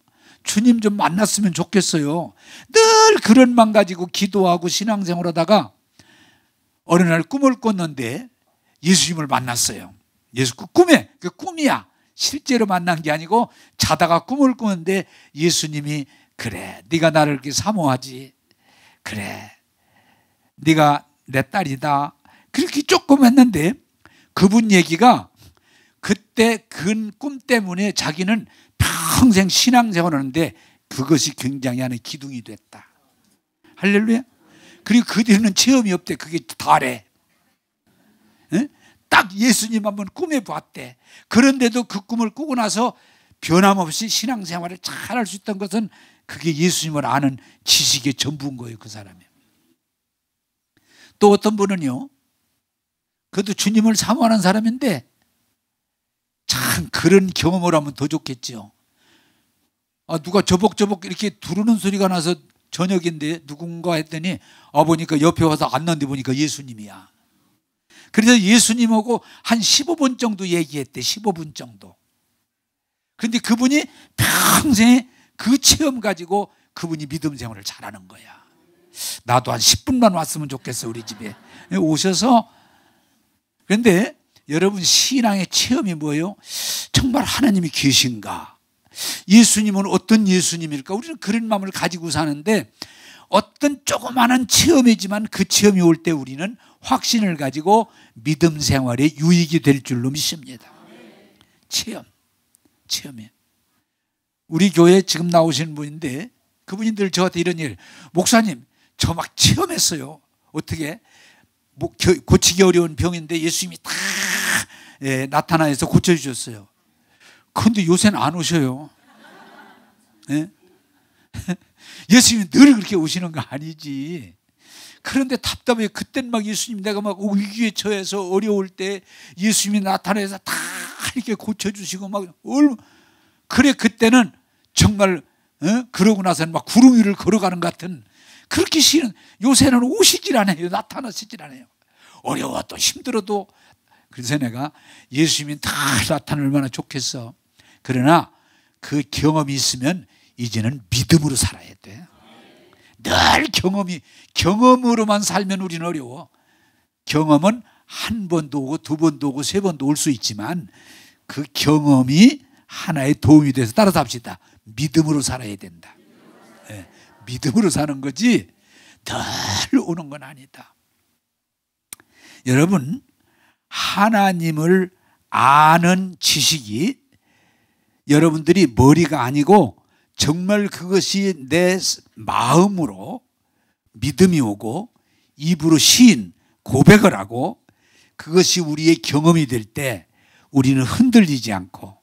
주님 좀 만났으면 좋겠어요. 늘 그런 맘 가지고 기도하고 신앙생활 하다가 어느 날 꿈을 꿨는데 예수님을 만났어요. 예수 꿈에, 그 꿈이야. 실제로 만난 게 아니고 자다가 꿈을 꾸는데 예수님이 그래, 네가 나를 그렇게 사모하지. 그래, 네가 내 딸이다. 그렇게 조금 했는데 그분 얘기가 그때 그 꿈 때문에 자기는 평생 신앙생활을 하는데 그것이 굉장히 하는 기둥이 됐다. 할렐루야. 그리고 그 뒤로는 체험이 없대. 그게 다래. 딱 예수님 한번 꿈에 봤대. 그런데도 그 꿈을 꾸고 나서 변함없이 신앙생활을 잘 할 수 있던 것은 그게 예수님을 아는 지식의 전부인 거예요. 그 사람이. 또 어떤 분은요, 그것도 주님을 사모하는 사람인데 참 그런 경험을 하면 더 좋겠죠. 누가 저벅저벅 이렇게 두르는 소리가 나서 저녁인데 누군가 했더니 보니까 옆에 와서 앉는데 보니까 예수님이야. 그래서 예수님하고 한 15분 정도 얘기했대. 15분 정도. 그런데 그분이 평생에 그 체험 가지고 그분이 믿음 생활을 잘하는 거야. 나도 한 10분만 왔으면 좋겠어, 우리 집에. 오셔서. 그런데 여러분, 신앙의 체험이 뭐예요? 정말 하나님이 계신가? 예수님은 어떤 예수님일까? 우리는 그런 마음을 가지고 사는데, 어떤 조그마한 체험이지만 그 체험이 올 때 우리는 확신을 가지고 믿음 생활에 유익이 될 줄로 믿습니다. 체험이에요. 우리 교회에 지금 나오시는 분인데 그분이 늘 저한테 이런 얘기를, 목사님 저 막 체험했어요. 어떻게? 고치기 어려운 병인데 예수님이 다 나타나서 고쳐주셨어요. 그런데 요새는 안 오셔요. 예? 예수님이 늘 그렇게 오시는 거 아니지. 그런데 답답해. 그땐 막 예수님, 내가 막 위기에 처해서 어려울 때 예수님이 나타나서 다 이렇게 고쳐주시고 막 그래. 그때는 정말 그러고 나서는 막 구름 위를 걸어가는 것 같은 그렇게 싫은. 요새는 오시질 않아요. 나타나시질 않아요. 어려워도 힘들어도. 그래서 내가 예수님이 다 나타나면 얼마나 좋겠어. 그러나 그 경험이 있으면 이제는 믿음으로 살아야 돼. 늘 경험으로만 살면 우리는 어려워. 경험은 한 번도 오고 두 번도 오고 세 번도 올 수 있지만 그 경험이 하나의 도움이 돼서 따라서 합시다. 믿음으로 살아야 된다. 네, 믿음으로 사는 거지 늘 오는 건 아니다. 여러분, 하나님을 아는 지식이 여러분들이 머리가 아니고 정말 그것이 내 마음으로 믿음이 오고 입으로 시인 고백을 하고 그것이 우리의 경험이 될 때 우리는 흔들리지 않고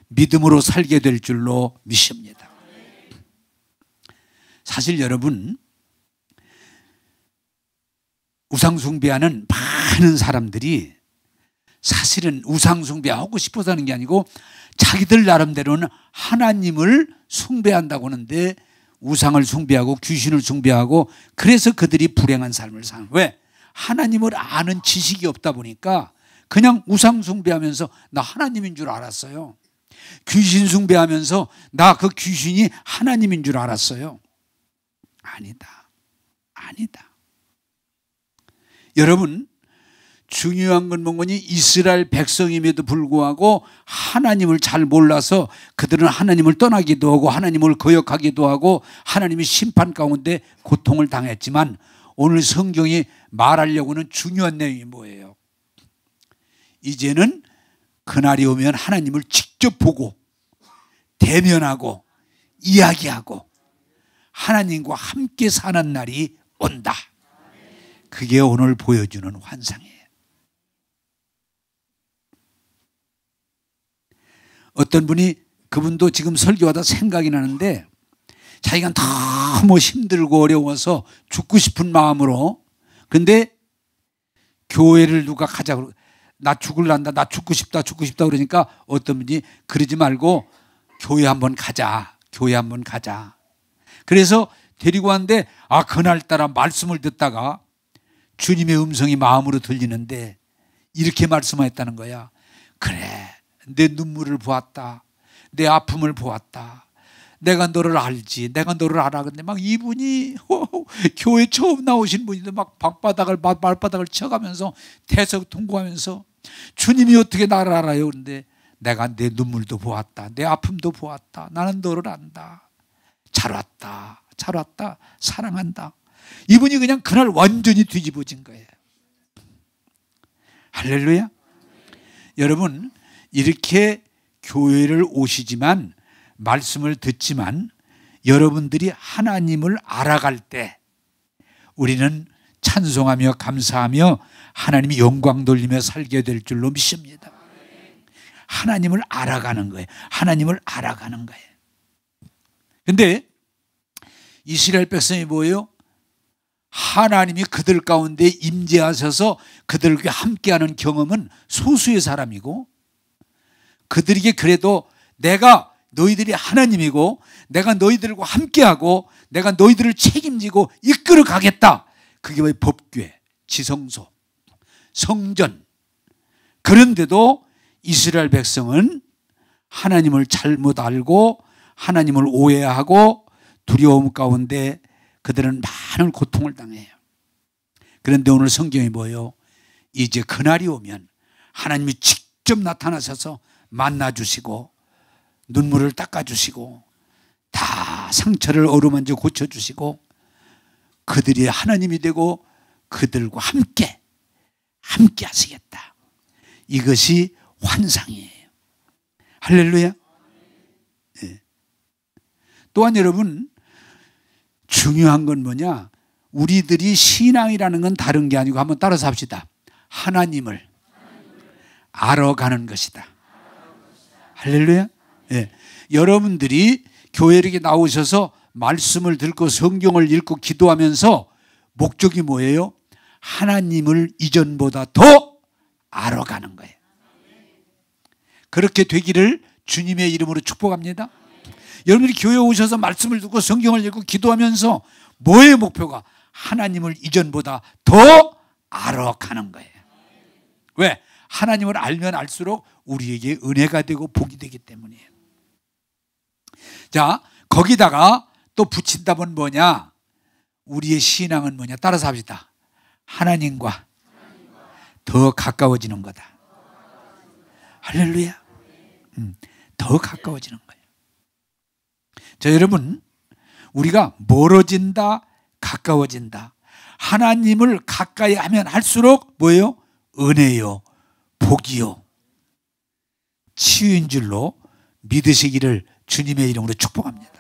믿음으로 살게 될 줄로 믿습니다. 사실 여러분, 우상숭배하는 많은 사람들이 사실은 우상숭배하고 싶어서 하는 게 아니고 자기들 나름대로는 하나님을 숭배한다고 하는데 우상을 숭배하고 귀신을 숭배하고 그래서 그들이 불행한 삶을 사는. 왜? 하나님을 아는 지식이 없다 보니까 그냥 우상 숭배하면서 나 하나님인 줄 알았어요. 귀신 숭배하면서 나 그 귀신이 하나님인 줄 알았어요. 아니다. 여러분, 중요한 건 뭐니? 이스라엘 백성임에도 불구하고 하나님을 잘 몰라서 그들은 하나님을 떠나기도 하고 하나님을 거역하기도 하고 하나님의 심판 가운데 고통을 당했지만 오늘 성경이 말하려고는 중요한 내용이 뭐예요? 이제는 그날이 오면 하나님을 직접 보고 대면하고 이야기하고 하나님과 함께 사는 날이 온다. 그게 오늘 보여주는 환상이에요. 어떤 분이, 그분도 지금 설교하다 생각이 나는데 자기가 너무 힘들고 어려워서 죽고 싶은 마음으로, 근데 교회를 누가 가자고, 나 죽을란다, 나 죽고 싶다 그러니까 어떤 분이 그러지 말고 교회 한번 가자. 그래서 데리고 왔는데 그날따라 말씀을 듣다가 주님의 음성이 마음으로 들리는데 이렇게 말씀하였다는 거야. 그래, 내 눈물을 보았다. 내 아픔을 보았다. 내가 너를 알지. 내가 너를 알아. 근데 막 이분이 교회 처음 나오신 분인데 막 발바닥을 쳐가면서 대성통곡하면서 주님이 어떻게 나를 알아요? 그런데 내가 내 눈물도 보았다. 내 아픔도 보았다. 나는 너를 안다. 잘 왔다. 사랑한다. 이분이 그냥 그날 완전히 뒤집어진 거예요. 할렐루야. 여러분, 이렇게 교회를 오시지만 말씀을 듣지만 여러분들이 하나님을 알아갈 때 우리는 찬송하며 감사하며 하나님이 영광 돌리며 살게 될 줄로 믿습니다. 하나님을 알아가는 거예요. 그런데 이스라엘 백성이 뭐예요? 하나님이 그들 가운데 임재하셔서 그들과 함께하는 경험은 소수의 사람이고 그들에게 그래도 내가 너희들이 하나님이고 내가 너희들과 함께하고 내가 너희들을 책임지고 이끌어 가겠다. 그게 왜 법궤, 지성소, 성전. 그런데도 이스라엘 백성은 하나님을 잘못 알고 하나님을 오해하고 두려움 가운데 그들은 많은 고통을 당해요. 그런데 오늘 성경이 뭐예요? 이제 그날이 오면 하나님이 직접 나타나셔서 만나주시고 눈물을 닦아주시고 다 상처를 어루만져 고쳐주시고 그들이 하나님이 되고 그들과 함께 하시겠다. 이것이 환상이에요. 할렐루야. 네. 또한 여러분 중요한 건 뭐냐? 우리들이 신앙이라는 건 다른 게 아니고 한번 따라서 합시다. 하나님을 알아가는 것이다. 할렐루야. 네. 여러분들이 교회에 이렇게 나오셔서 말씀을 듣고 성경을 읽고 기도하면서 목적이 뭐예요? 하나님을 이전보다 더 알아가는 거예요. 그렇게 되기를 주님의 이름으로 축복합니다. 여러분들이 교회에 오셔서 말씀을 듣고 성경을 읽고 기도하면서 뭐의 목표가? 하나님을 이전보다 더 알아가는 거예요. 왜? 하나님을 알면 알수록 우리에게 은혜가 되고 복이 되기 때문이에요. 자, 거기다가 또 붙인다면 뭐냐? 우리의 신앙은 뭐냐? 따라서 합시다. 하나님과 더 가까워지는 거다. 할렐루야. 더 가까워지는 거예요. 자, 여러분, 우리가 멀어진다, 가까워진다. 하나님을 가까이 하면 할수록 뭐예요? 은혜요, 복이요, 치유인 줄로 믿으시기를 주님의 이름으로 축복합니다.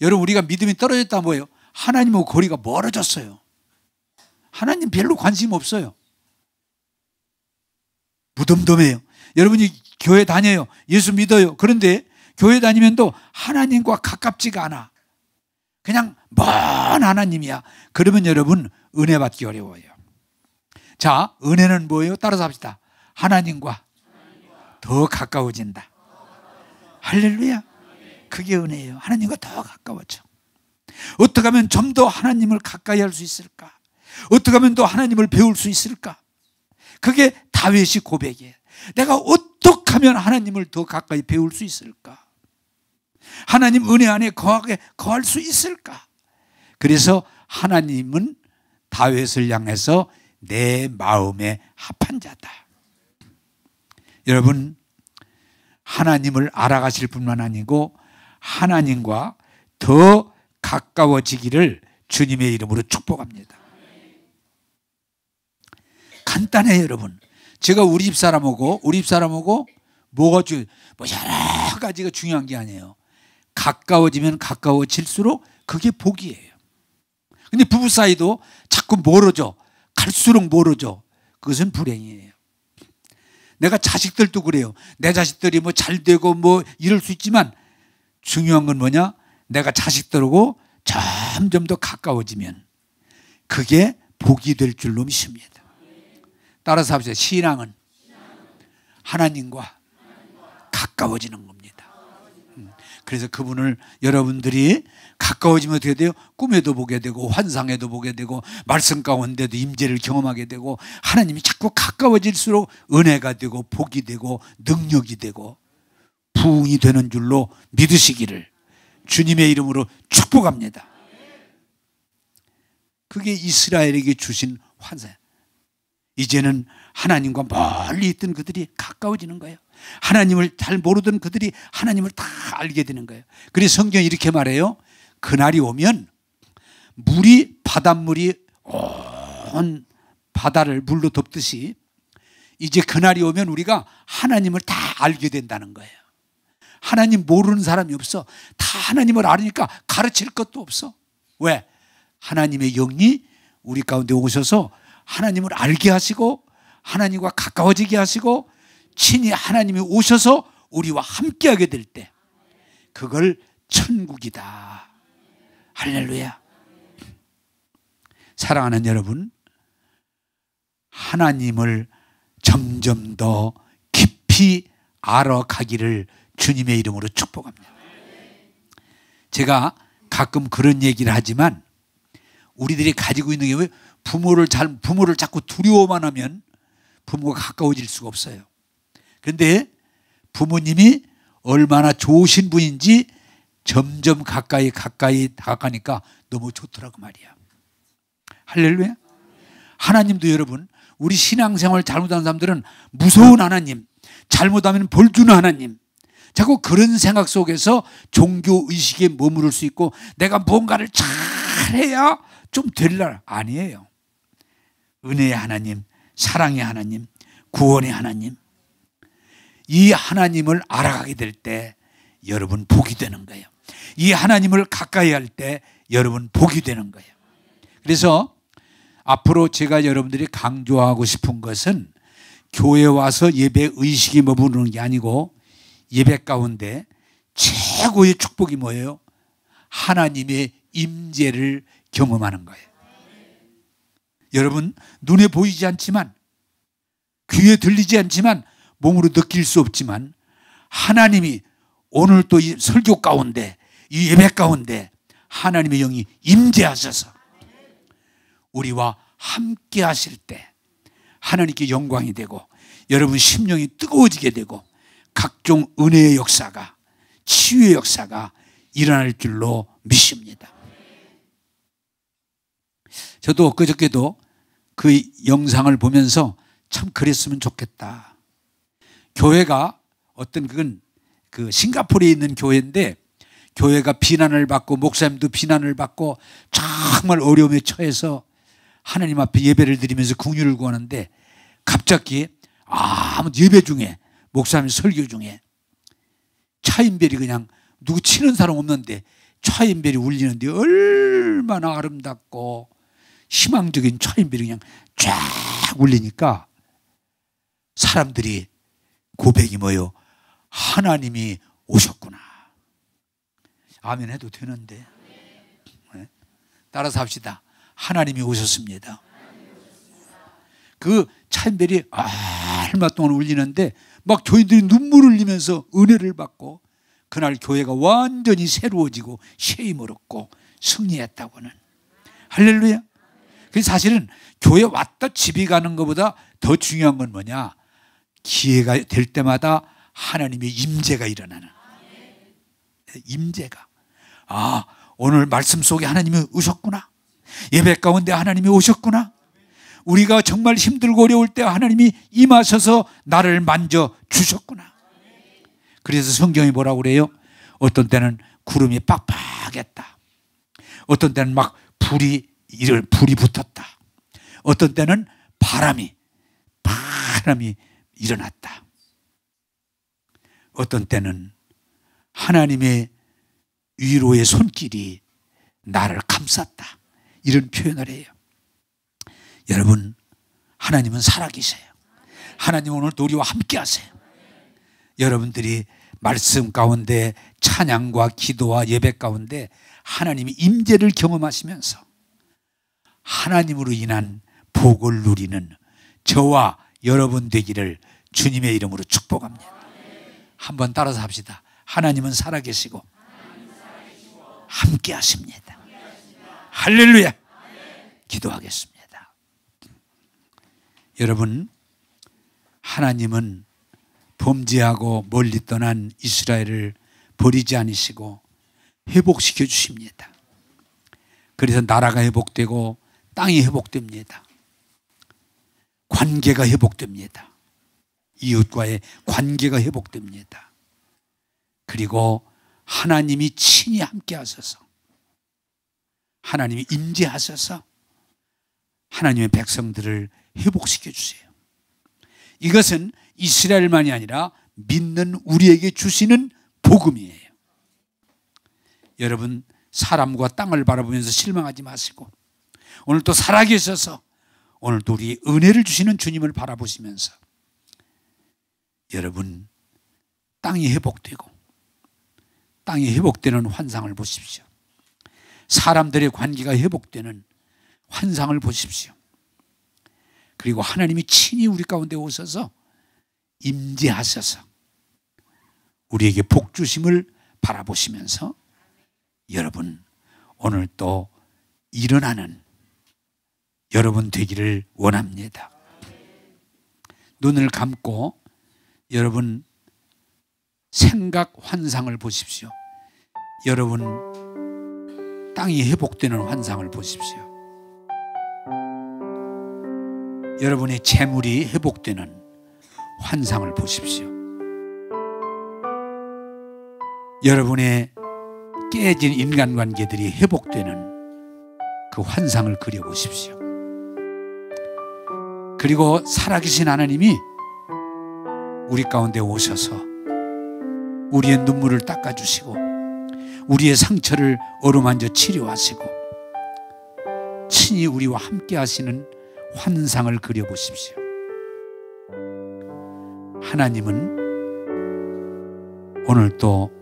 여러분, 우리가 믿음이 떨어졌다 뭐예요? 하나님하고 거리가 멀어졌어요. 하나님 별로 관심 없어요. 무덤덤해요. 여러분이 교회 다녀요. 예수 믿어요. 그런데 교회 다니면 또 하나님과 가깝지가 않아. 그냥 먼 하나님이야. 그러면 여러분 은혜 받기 어려워요. 자, 은혜는 뭐예요? 따라서 합시다. 하나님과 더 가까워진다. 할렐루야. 그게 은혜예요. 하나님과 더 가까워져. 어떻게 하면 좀 더 하나님을 가까이 할 수 있을까? 어떻게 하면 더 하나님을 배울 수 있을까? 그게 다윗이 고백이에요. 내가 어떻게 하면 하나님을 더 가까이 배울 수 있을까? 하나님 은혜 안에 거할 수 있을까? 그래서 하나님은 다윗을 향해서 내 마음에 합한 자다. 여러분, 하나님을 알아가실 뿐만 아니고 하나님과 더 가까워지기를 주님의 이름으로 축복합니다. 간단해요, 여러분. 제가 우리 집 사람하고 뭐가 여러 가지가 중요한 게 아니에요. 가까워지면 가까워질수록 그게 복이에요. 근데 부부 사이도 자꾸 멀어져. 갈수록 멀어져. 그것은 불행이에요. 내가 자식들도 그래요. 내 자식들이 뭐 잘 되고 뭐 이럴 수 있지만 중요한 건 뭐냐? 내가 자식들하고 점점 더 가까워지면 그게 복이 될 줄로 믿습니다. 따라서 합시다. 신앙은 하나님과 가까워지는 겁니다. 그래서 그분을 여러분들이 가까워지면 어떻게 돼요? 꿈에도 보게 되고 환상에도 보게 되고 말씀 가운데도 임재를 경험하게 되고 하나님이 자꾸 가까워질수록 은혜가 되고 복이 되고 능력이 되고 부흥이 되는 줄로 믿으시기를 주님의 이름으로 축복합니다. 그게 이스라엘에게 주신 환상. 이제는 하나님과 멀리 있던 그들이 가까워지는 거예요. 하나님을 잘 모르던 그들이 하나님을 다 알게 되는 거예요. 그래서 성경이 이렇게 말해요. 그날이 오면 바닷물이 온 바다를 물로 덮듯이 이제 그날이 오면 우리가 하나님을 다 알게 된다는 거예요. 하나님 모르는 사람이 없어. 다 하나님을 알으니까 가르칠 것도 없어. 왜? 하나님의 영이 우리 가운데 오셔서 하나님을 알게 하시고 하나님과 가까워지게 하시고 친히 하나님이 오셔서 우리와 함께하게 될 때 그걸 천국이다. 할렐루야. 사랑하는 여러분, 하나님을 점점 더 깊이 알아가기를 주님의 이름으로 축복합니다. 제가 가끔 그런 얘기를 하지만 우리들이 가지고 있는 게 왜 부모를 자꾸 두려워만 하면 부모가 가까워질 수가 없어요. 그런데 부모님이 얼마나 좋으신 분인지 점점 가까이 다가가니까 너무 좋더라고 말이야. 할렐루야. 하나님도 여러분, 우리 신앙생활 잘못하는 사람들은 무서운 하나님, 잘못하면 벌 주는 하나님, 자꾸 그런 생각 속에서 종교의식에 머무를 수 있고 내가 뭔가를 잘해야 좀 될날 아니에요. 은혜의 하나님, 사랑의 하나님, 구원의 하나님, 이 하나님을 알아가게 될 때 여러분 복이 되는 거예요. 이 하나님을 가까이 할 때 여러분 복이 되는 거예요. 그래서 앞으로 제가 여러분들이 강조하고 싶은 것은 교회 와서 예배 의식이 머무르는 게 아니고 예배 가운데 최고의 축복이 뭐예요? 하나님의 임재를 경험하는 거예요. 여러분, 눈에 보이지 않지만, 귀에 들리지 않지만, 몸으로 느낄 수 없지만 하나님이 오늘 또 이 설교 가운데, 이 예배 가운데 하나님의 영이 임재하셔서 우리와 함께 하실 때 하나님께 영광이 되고 여러분 심령이 뜨거워지게 되고 각종 은혜의 역사가, 치유의 역사가 일어날 줄로 믿습니다. 저도 그저께도 그 영상을 보면서 참 그랬으면 좋겠다. 교회가 어떤 그건 그 싱가포르에 있는 교회인데 교회가 비난을 받고 목사님도 비난을 받고 정말 어려움에 처해서 하나님 앞에 예배를 드리면서 긍휼을 구하는데 갑자기 아무 예배 중에 목사님 설교 중에 차인벨이 그냥 누구 치는 사람 없는데 차인벨이 울리는데 얼마나 아름답고 희망적인 차인벨이 그냥 쫙 울리니까 사람들이 고백이 뭐요? 하나님이 오셨구나. 아멘 해도 되는데. 네? 따라서 합시다. 하나님이 오셨습니다. 그 차인벨이 얼마 동안 울리는데 막 교인들이 눈물을 흘리면서 은혜를 받고 그날 교회가 완전히 새로워지고 새 힘을 얻고 승리했다고는. 할렐루야. 그래서 사실은 교회 왔다 집에 가는 것보다 더 중요한 건 뭐냐? 기회가 될 때마다 하나님의 임재가 일어나는. 임재가. 아, 오늘 말씀 속에 하나님이 오셨구나. 예배 가운데 하나님이 오셨구나. 우리가 정말 힘들고 어려울 때 하나님이 임하셔서 나를 만져 주셨구나. 그래서 성경이 뭐라고 그래요? 어떤 때는 구름이 빡빡했다. 어떤 때는 막 불이 붙었다. 어떤 때는 바람이 일어났다. 어떤 때는 하나님의 위로의 손길이 나를 감쌌다. 이런 표현을 해요. 여러분, 하나님은 살아계세요. 하나님 오늘도 우리와 함께 하세요. 여러분들이 말씀 가운데 찬양과 기도와 예배 가운데 하나님의 임재를 경험하시면서 하나님으로 인한 복을 누리는 저와 여러분 되기를 주님의 이름으로 축복합니다. 한번 따라서 합시다. 하나님은 살아계시고 함께 하십니다. 할렐루야. 기도하겠습니다. 여러분, 하나님은 범죄하고 멀리 떠난 이스라엘을 버리지 않으시고 회복시켜 주십니다. 그래서 나라가 회복되고 땅이 회복됩니다. 관계가 회복됩니다. 이웃과의 관계가 회복됩니다. 그리고 하나님이 친히 함께 하셔서 하나님이 임재하셔서 하나님의 백성들을 회복시켜 주세요. 이것은 이스라엘만이 아니라 믿는 우리에게 주시는 복음이에요. 여러분, 사람과 땅을 바라보면서 실망하지 마시고 오늘 또 살아계셔서 오늘 또 우리 은혜를 주시는 주님을 바라보시면서 여러분, 땅이 회복되고 땅이 회복되는 환상을 보십시오. 사람들의 관계가 회복되는 환상을 보십시오. 그리고 하나님이 친히 우리 가운데 오셔서 임재하셔서 우리에게 복 주심을 바라보시면서 여러분 오늘 또 일어나는 여러분 되기를 원합니다. 눈을 감고 여러분 생각 환상을 보십시오. 여러분 땅이 회복되는 환상을 보십시오. 여러분의 재물이 회복되는 환상을 보십시오. 여러분의 깨진 인간관계들이 회복되는 그 환상을 그려보십시오. 그리고 살아계신 하나님이 우리 가운데 오셔서 우리의 눈물을 닦아주시고 우리의 상처를 어루만져 치료하시고 친히 우리와 함께 하시는 환상을 그려보십시오. 하나님은 오늘 또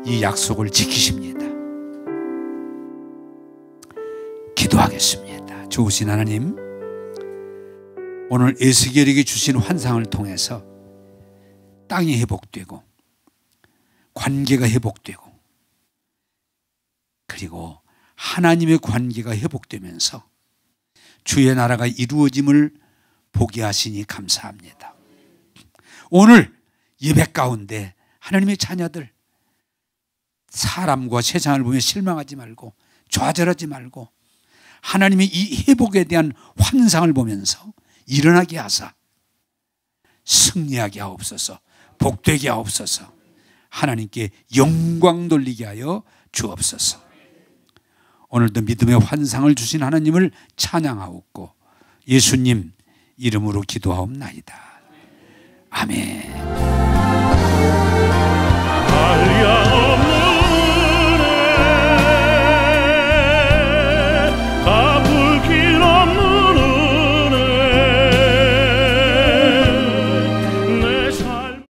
이 약속을 지키십니다. 기도하겠습니다. 좋으신 하나님, 오늘 에스겔에게 주신 환상을 통해서 땅이 회복되고 관계가 회복되고 그리고 하나님의 관계가 회복되면서 주의 나라가 이루어짐을 보게 하시니 감사합니다. 오늘 예배 가운데 하나님의 자녀들 사람과 세상을 보며 실망하지 말고 좌절하지 말고 하나님의 이 회복에 대한 환상을 보면서 일어나게 하사 승리하게 하옵소서, 복되게 하옵소서, 하나님께 영광 돌리게 하여 주옵소서. 오늘도 믿음의 환상을 주신 하나님을 찬양하옵고 예수님 이름으로 기도하옵나이다. 아멘.